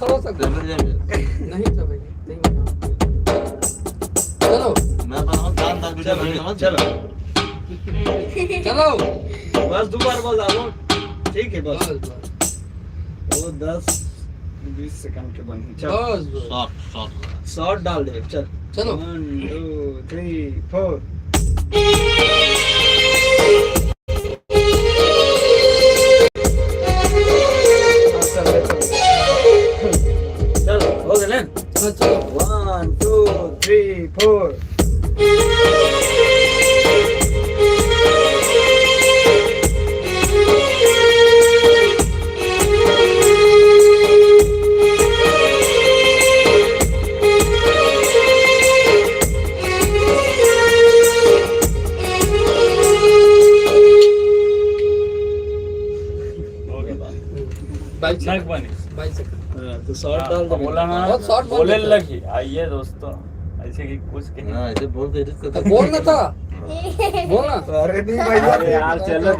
खड़ा हो सकता जरूर जाएंगे। नहीं था भाई नहीं बना। चलो मैं तो हम काम दाल वीडियो बनेगा मत चलो चलो बस दो बार बोल डालो ठीक है बस बस बस वो 10-20 सेकंड के बनी चलो बस बस शॉट शॉट शॉट डाल दे चल चलो 1 2 3 4 चलो हो गया ना हाँ चलो 1 2 3 4 हो गया बात। 22 नग बनी। 22 सेकंड तो शॉट डाल दे बोला ना बहुत शॉर्ट बोल बोले देता है। लगी आइए दोस्तों ऐसे कि कुछ कहीं ना ऐसे बोल के एडिट तो करते बोलना था बोलना अरे नहीं भाई अरे यार चलो